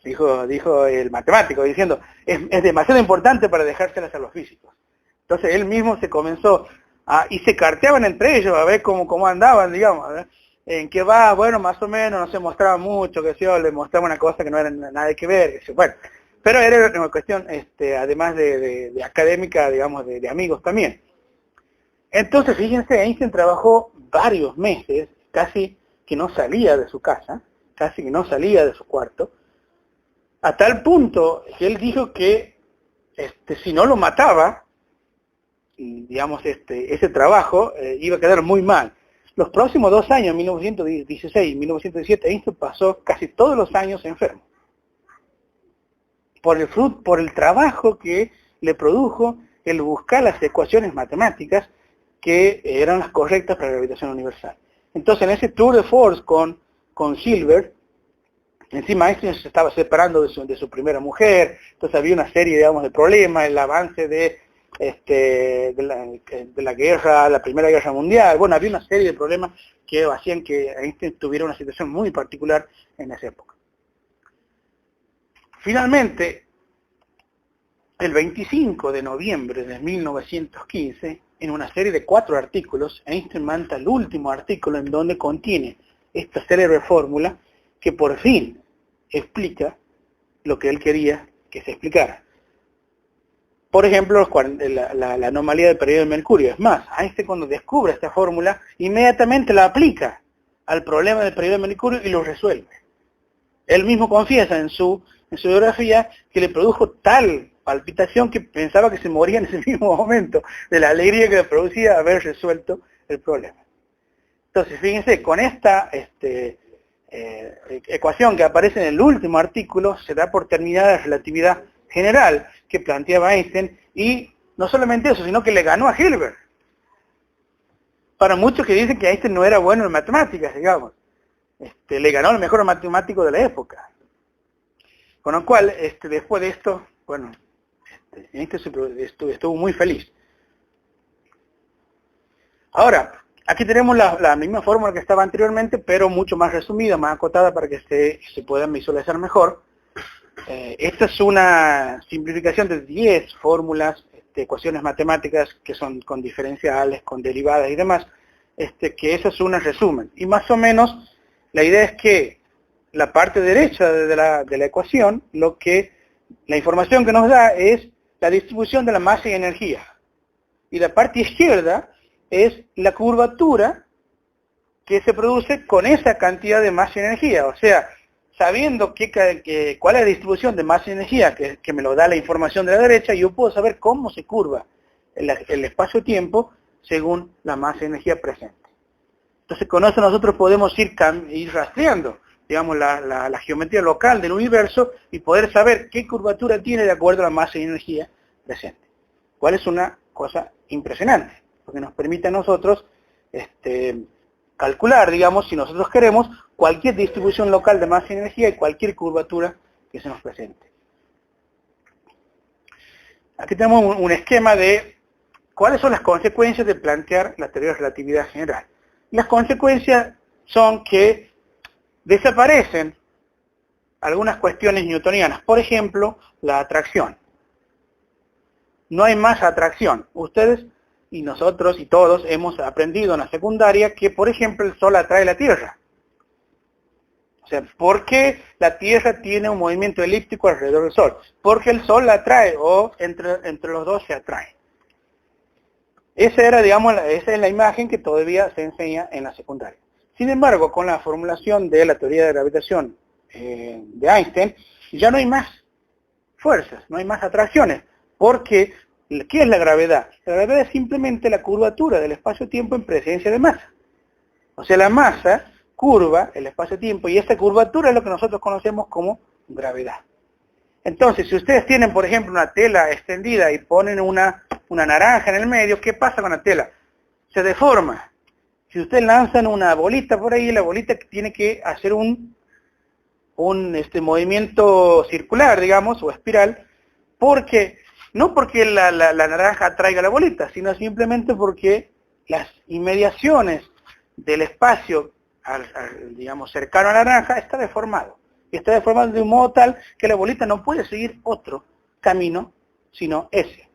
Dijo el matemático, diciendo, es demasiado importante para dejárselas a los físicos. Entonces él mismo se comenzó y se carteaban entre ellos a ver cómo andaban, digamos, ¿verdad? En qué va, bueno, más o menos, no se mostraba mucho, que yo le mostraba una cosa que no era nada que ver, bueno. Pero era una cuestión, además de académica, digamos, de amigos también. Entonces, fíjense, Einstein trabajó varios meses, casi que no salía de su casa, casi que no salía de su cuarto, a tal punto que él dijo que si no lo mataba, digamos, ese trabajo iba a quedar muy mal. Los próximos 2 años, 1916 y 1917, Einstein pasó casi todos los años enfermo. Por el trabajo que le produjo el buscar las ecuaciones matemáticas que eran las correctas para la gravitación universal. Entonces, en ese tour de force con Hilbert, encima Einstein se estaba separando de su primera mujer, entonces había una serie, digamos, de problemas, el avance de la guerra, la Primera Guerra Mundial, bueno, había una serie de problemas que hacían que Einstein tuviera una situación muy particular en esa época. Finalmente, el 25 de noviembre de 1915, en una serie de 4 artículos, Einstein manda el último artículo en donde contiene esta célebre fórmula que por fin explica lo que él quería que se explicara. Por ejemplo, la anomalía del periodo de Mercurio. Es más, Einstein cuando descubre esta fórmula, inmediatamente la aplica al problema del periodo de Mercurio y lo resuelve. Él mismo confiesa en su biografía que le produjo tal palpitación que pensaba que se moría en ese mismo momento, de la alegría que le producía haber resuelto el problema. Entonces, fíjense, con esta ecuación que aparece en el último artículo, se da por terminada la relatividad general que planteaba Einstein, y no solamente eso, sino que le ganó a Hilbert. Para muchos que dicen que Einstein no era bueno en matemáticas, digamos, le ganó al mejor matemático de la época. Con lo cual, después de esto, bueno, Einstein estuvo muy feliz. Ahora, aquí tenemos la misma fórmula que estaba anteriormente, pero mucho más resumida, más acotada para que se puedan visualizar mejor. Esta es una simplificación de 10 fórmulas, ecuaciones matemáticas que son con diferenciales, con derivadas y demás, que eso es un resumen. Y más o menos, la idea es que la parte derecha de la ecuación, la información que nos da es la distribución de la masa y energía. Y la parte izquierda es la curvatura que se produce con esa cantidad de masa y energía. O sea, sabiendo cuál es la distribución de masa y energía que me lo da la información de la derecha, yo puedo saber cómo se curva el espacio-tiempo según la masa y energía presente. Entonces con eso nosotros podemos ir rastreando, digamos, la geometría local del universo y poder saber qué curvatura tiene de acuerdo a la masa y energía presente. ¿Cuál es una cosa impresionante? Porque nos permite a nosotros calcular, digamos, si nosotros queremos, cualquier distribución local de masa y energía y cualquier curvatura que se nos presente. Aquí tenemos un esquema de cuáles son las consecuencias de plantear la teoría de relatividad general. Las consecuencias son que desaparecen algunas cuestiones newtonianas, por ejemplo, la atracción. No hay más atracción. Ustedes y nosotros y todos hemos aprendido en la secundaria que, por ejemplo, el Sol atrae la Tierra. O sea, ¿por qué la Tierra tiene un movimiento elíptico alrededor del Sol? Porque el Sol la atrae, o entre los dos se atrae. Esa es la imagen que todavía se enseña en la secundaria. Sin embargo, con la formulación de la teoría de gravitación de Einstein, ya no hay más fuerzas, no hay más atracciones. Porque, ¿qué es la gravedad? La gravedad es simplemente la curvatura del espacio-tiempo en presencia de masa. O sea, la masa curva el espacio-tiempo y esta curvatura es lo que nosotros conocemos como gravedad. Entonces, si ustedes tienen, por ejemplo, una tela extendida y ponen una naranja en el medio, ¿qué pasa con la tela? Se deforma. Si ustedes lanzan una bolita por ahí, la bolita tiene que hacer un movimiento circular, digamos, o espiral, no porque la naranja traiga la bolita, sino simplemente porque las inmediaciones del espacio, digamos, cercano a la naranja, está deformado. Y está deformado de un modo tal que la bolita no puede seguir otro camino, sino ese.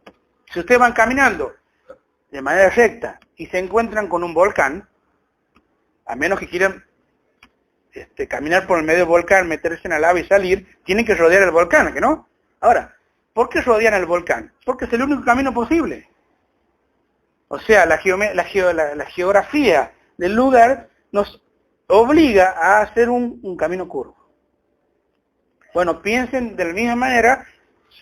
Si ustedes van caminando de manera recta y se encuentran con un volcán, a menos que quieran caminar por el medio del volcán, meterse en la lava y salir, tienen que rodear el volcán, ¿que no? Ahora, ¿por qué rodean el volcán? Porque es el único camino posible. O sea, la geografía del lugar nos obliga a hacer un camino curvo. Bueno, piensen de la misma manera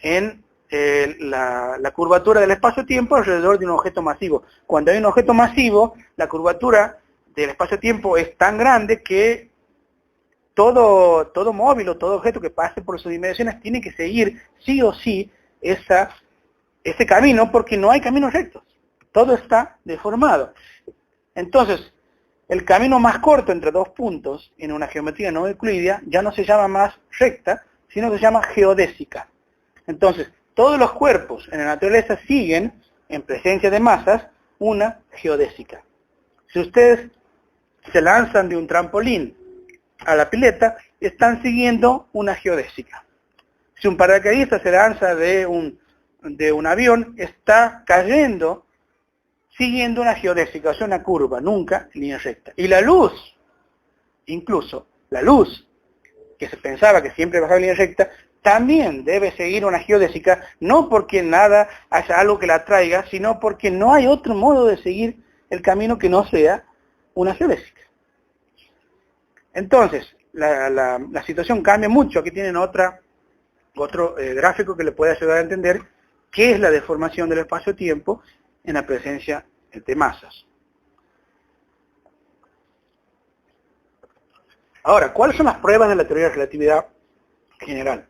en la curvatura del espacio-tiempo alrededor de un objeto masivo. Cuando hay un objeto masivo, la curvatura del espacio-tiempo es tan grande que todo móvil o todo objeto que pase por sus inmediaciones tiene que seguir sí o sí ese camino, porque no hay caminos rectos. Todo está deformado. Entonces, el camino más corto entre dos puntos en una geometría no euclídea ya no se llama más recta, sino que se llama geodésica. Entonces, todos los cuerpos en la naturaleza siguen, en presencia de masas, una geodésica. Si ustedes se lanzan de un trampolín a la pileta, están siguiendo una geodésica. Si un paracaidista se lanza de un de un avión está cayendo siguiendo una geodésica, o sea, una curva, nunca en línea recta. Y la luz, incluso la luz, que se pensaba que siempre bajaba en línea recta, también debe seguir una geodésica, no porque nada haya algo que la traiga, sino porque no hay otro modo de seguir el camino que no sea una geodésica. Entonces, la situación cambia mucho. Aquí tienen otro gráfico que le puede ayudar a entender qué es la deformación del espacio-tiempo en la presencia de masas. Ahora, ¿cuáles son las pruebas de la teoría de relatividad general?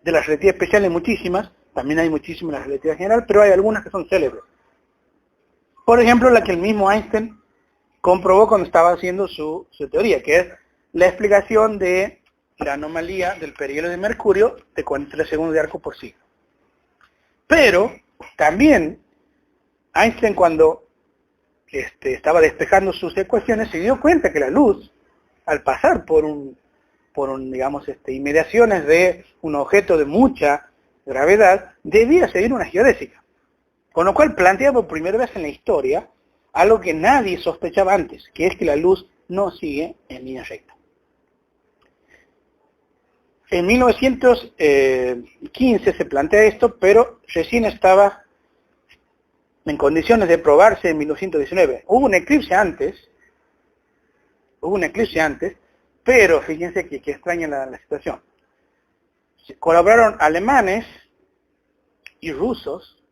De la relatividad especial hay muchísimas, también hay muchísimas de la relatividad general, pero hay algunas que son célebres. Por ejemplo, la que el mismo Einstein comprobó cuando estaba haciendo su teoría, que es la explicación de la anomalía del perihelo de Mercurio de 43 segundos de arco por siglo. Pero también Einstein, cuando estaba despejando sus ecuaciones, se dio cuenta que la luz, al pasar por digamos, inmediaciones de un objeto de mucha gravedad, debía seguir una geodésica. Con lo cual plantea por primera vez en la historia algo que nadie sospechaba antes, que es que la luz no sigue en línea recta. En 1915 se plantea esto, pero recién estaba en condiciones de probarse en 1919. Hubo un eclipse antes, pero fíjense que extraña la situación. Colaboraron alemanes y rusos,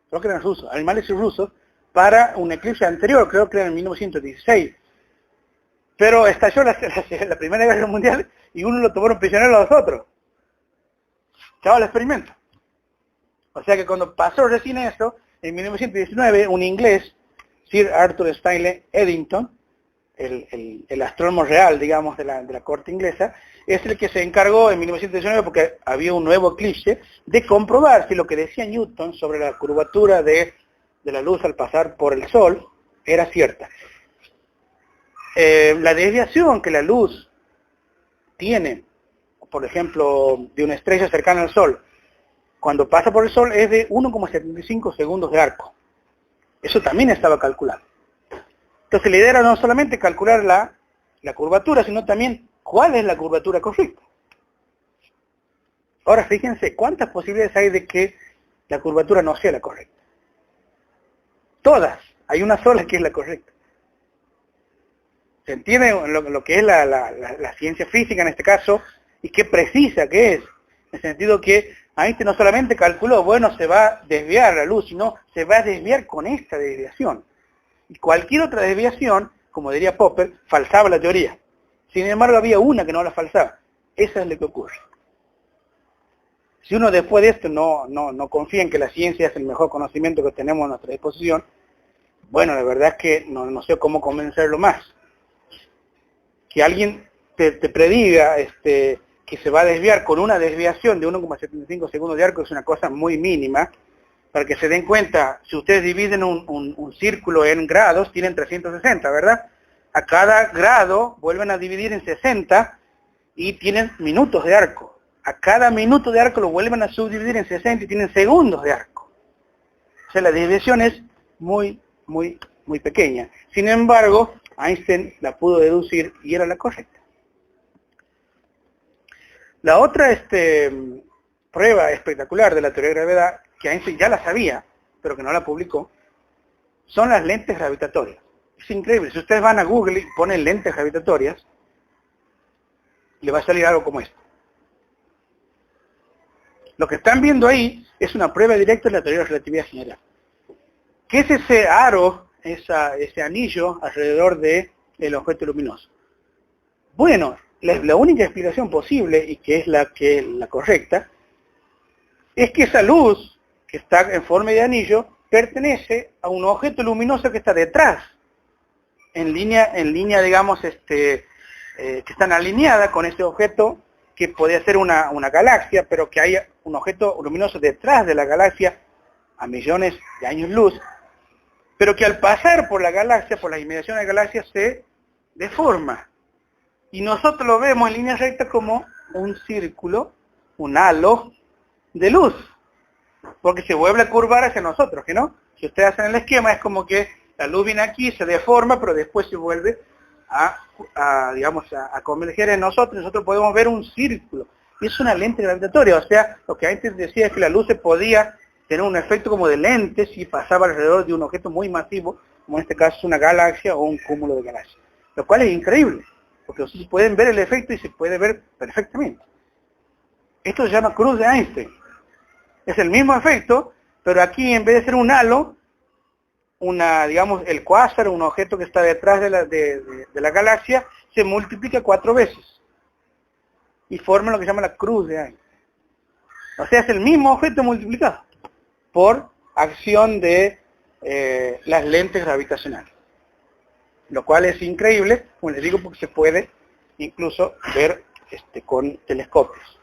creo que eran rusos, alemanes y rusos, para un eclipse anterior, creo que era en 1916. Pero estalló la Primera Guerra Mundial y uno lo tomaron prisionero a los otros. Chao el experimento. O sea que cuando pasó recién eso, en 1919, un inglés, Sir Arthur Stanley Eddington, el astrónomo real, digamos, de la corte inglesa, es el que se encargó en 1919, porque había un nuevo eclipse, de comprobar si lo que decía Newton sobre la curvatura de la luz al pasar por el Sol era cierta. La desviación que la luz tiene, por ejemplo, de una estrella cercana al Sol, cuando pasa por el Sol es de 1,75 segundos de arco. Eso también estaba calculado. Entonces la idea era no solamente calcular la curvatura, sino también cuál es la curvatura correcta. Ahora fíjense, ¿cuántas posibilidades hay de que la curvatura no sea la correcta? Todas. Hay una sola que es la correcta. ¿Se entiende lo que es la ciencia física en este caso? Y qué precisa que es. En el sentido que Einstein no solamente calculó, bueno, se va a desviar la luz, sino se va a desviar con esta desviación. Y cualquier otra desviación, como diría Popper, falsaba la teoría. Sin embargo, había una que no la falsaba. Eso es lo que ocurre. Si uno después de esto no confía en que la ciencia es el mejor conocimiento que tenemos a nuestra disposición, bueno, la verdad es que no sé cómo convencerlo más. Que alguien te prediga que se va a desviar con una desviación de 1,75 segundos de arco es una cosa muy mínima. Para que se den cuenta, si ustedes dividen un círculo en grados, tienen 360, ¿verdad? A cada grado vuelven a dividir en 60 y tienen minutos de arco. A cada minuto de arco lo vuelven a subdividir en 60 y tienen segundos de arco. O sea, la desviación es muy, muy, muy pequeña. Sin embargo, Einstein la pudo deducir y era la correcta. La otra prueba espectacular de la teoría de gravedad, que Einstein ya la sabía, pero que no la publicó, son las lentes gravitatorias. Es increíble, si ustedes van a Google y ponen lentes gravitatorias, le va a salir algo como esto. Lo que están viendo ahí es una prueba directa de la teoría de relatividad general. ¿Qué es ese aro, ese anillo alrededor del objeto luminoso? Bueno, la única explicación posible, y que es la correcta, es que esa luz, que está en forma de anillo, pertenece a un objeto luminoso que está detrás, en línea digamos, que están alineadas con ese objeto, que podría ser una galaxia, pero que hay un objeto luminoso detrás de la galaxia, a millones de años luz, pero que al pasar por la galaxia, por las inmediaciones de la galaxia, se deforma. Y nosotros lo vemos en línea recta como un círculo, un halo de luz. porque se vuelve a curvar hacia nosotros, ¿que no? Si ustedes hacen el esquema, es como que la luz viene aquí, se deforma, pero después se vuelve digamos, a converger en nosotros. Nosotros podemos ver un círculo. Y es una lente gravitatoria, o sea, lo que antes decía es que la luz se podía tener un efecto como de lente si pasaba alrededor de un objeto muy masivo, como en este caso es una galaxia o un cúmulo de galaxias. Lo cual es increíble, porque ustedes pueden ver el efecto y se puede ver perfectamente. Esto se llama cruz de Einstein. Es el mismo efecto, pero aquí en vez de ser un halo, digamos, el cuásar, un objeto que está detrás de la galaxia, se multiplica 4 veces y forma lo que se llama la cruz de Einstein. O sea, es el mismo objeto multiplicado por acción de las lentes gravitacionales. Lo cual es increíble, como les digo, porque se puede incluso ver con telescopios.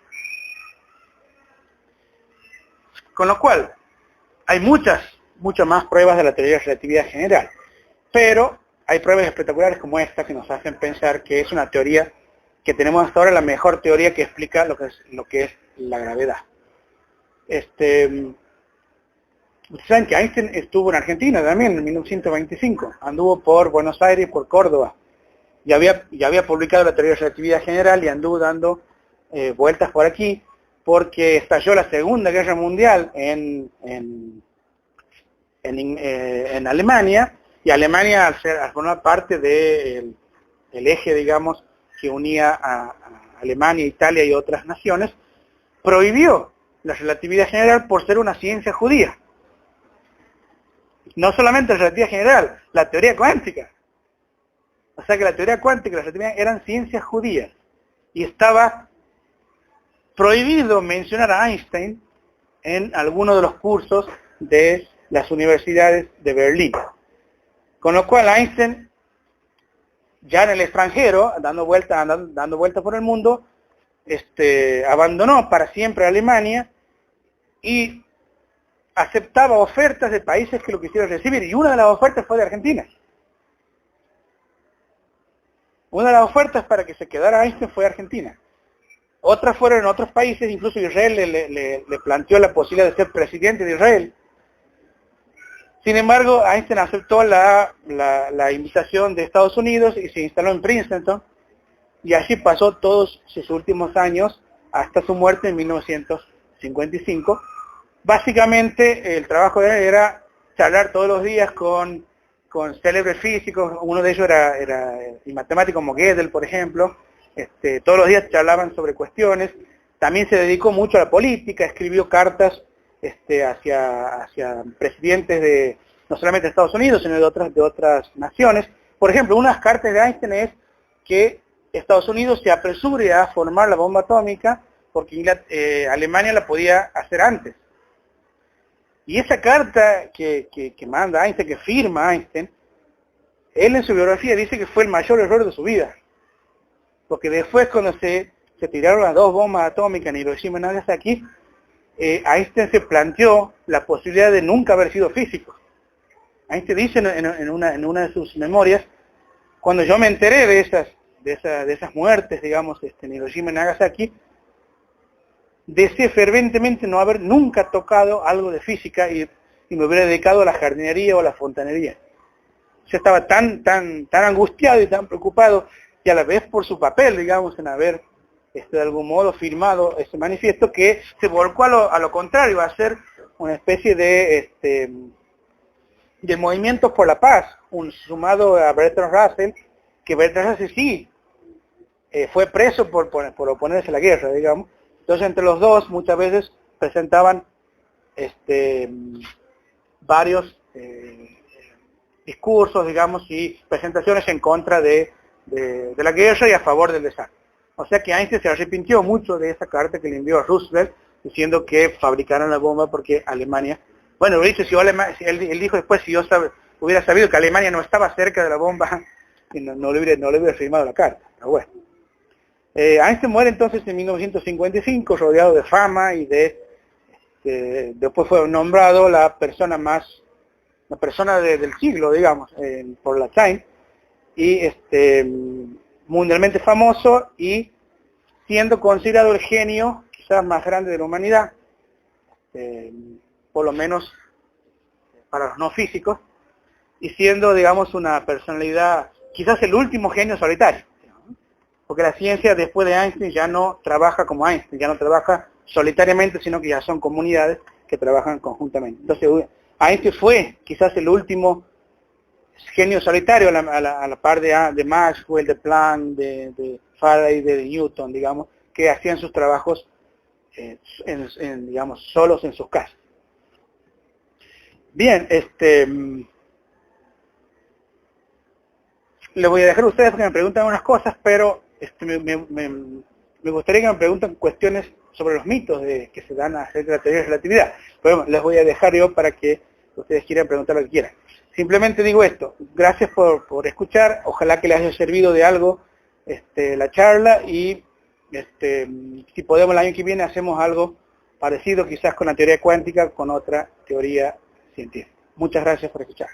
Con lo cual, hay muchas más pruebas de la teoría de la relatividad general, pero hay pruebas espectaculares como esta que nos hacen pensar que es una teoría que tenemos hasta ahora, la mejor teoría que explica lo que es la gravedad. Ustedes saben que Einstein estuvo en Argentina también en 1925, anduvo por Buenos Aires y por Córdoba, y había publicado la teoría de la relatividad general y anduvo dando vueltas por aquí, porque estalló la Segunda Guerra Mundial en Alemania, y Alemania, al formar parte del eje, digamos, que unía a Alemania, Italia y otras naciones, prohibió la relatividad general por ser una ciencia judía. No solamente la relatividad general, la teoría cuántica. O sea que la teoría cuántica y la relatividad eran ciencias judías. Y estaba prohibido mencionar a Einstein en algunos de los cursos de las universidades de Berlín. Con lo cual Einstein, ya en el extranjero, dando vuelta por el mundo, abandonó para siempre Alemania y aceptaba ofertas de países que lo quisieran recibir. Y una de las ofertas fue de Argentina. Una de las ofertas para que se quedara Einstein fue Argentina. Otras fueron en otros países, incluso Israel le planteó la posibilidad de ser presidente de Israel. Sin embargo, Einstein aceptó la invitación de Estados Unidos y se instaló en Princeton, y allí pasó todos sus últimos años hasta su muerte en 1955. Básicamente, el trabajo de él era charlar todos los días con célebres físicos. Uno de ellos era matemático como Gödel, por ejemplo. Todos los días charlaban sobre cuestiones. También se dedicó mucho a la política, escribió cartas hacia presidentes no solamente de Estados Unidos, sino de otras naciones. Por ejemplo, unas cartas de Einstein es que Estados Unidos se apresure a formar la bomba atómica porque Alemania la podía hacer antes. Y esa carta que manda Einstein, que firma Einstein, él en su biografía dice que fue el mayor error de su vida. Porque después, cuando se tiraron las 2 bombas atómicas en Hiroshima y Nagasaki, Einstein se planteó la posibilidad de nunca haber sido físico. Einstein dice en una de sus memorias, cuando yo me enteré de esas muertes, digamos, en Hiroshima y Nagasaki, deseé ferventemente no haber nunca tocado algo de física y me hubiera dedicado a la jardinería o a la fontanería. Yo estaba tan angustiado y tan preocupado, y a la vez por su papel, digamos, en haber de algún modo firmado ese manifiesto, que se volcó a lo contrario, a ser una especie de movimientos por la paz, sumado a Bertrand Russell, que Bertrand Russell sí fue preso por oponerse a la guerra, digamos. Entonces, entre los dos muchas veces presentaban varios discursos, digamos, y presentaciones en contra de la guerra y a favor del desastre. O sea que Einstein se arrepintió mucho de esa carta que le envió a Roosevelt, diciendo que fabricaron la bomba porque Alemania... Bueno, dice, él dijo después, si yo hubiera sabido que Alemania no estaba cerca de la bomba, no le hubiera firmado la carta. Pero bueno. Einstein muere entonces en 1955, rodeado de fama y después fue nombrado la persona del siglo, digamos, por la Time, y mundialmente famoso y siendo considerado el genio quizás más grande de la humanidad. por lo menos para los no físicos, y siendo, digamos, una personalidad, quizás el último genio solitario. Porque la ciencia después de Einstein ya no trabaja como Einstein, ya no trabaja solitariamente, sino que ya son comunidades que trabajan conjuntamente. Entonces, Einstein fue quizás el último genio solitario a la par de Maxwell, de Planck, de Faraday, de Newton, digamos, que hacían sus trabajos, digamos, solos en sus casas. Bien, les voy a dejar a ustedes porque me preguntan unas cosas, pero me gustaría que me pregunten cuestiones sobre los mitos que se dan acerca de la teoría de relatividad. Pero bueno, les voy a dejar yo para que ustedes quieran preguntar lo que quieran. Simplemente digo esto, gracias por escuchar, ojalá que les haya servido de algo la charla y si podemos el año que viene hacemos algo parecido quizás con la teoría cuántica, con otra teoría científica. Muchas gracias por escuchar.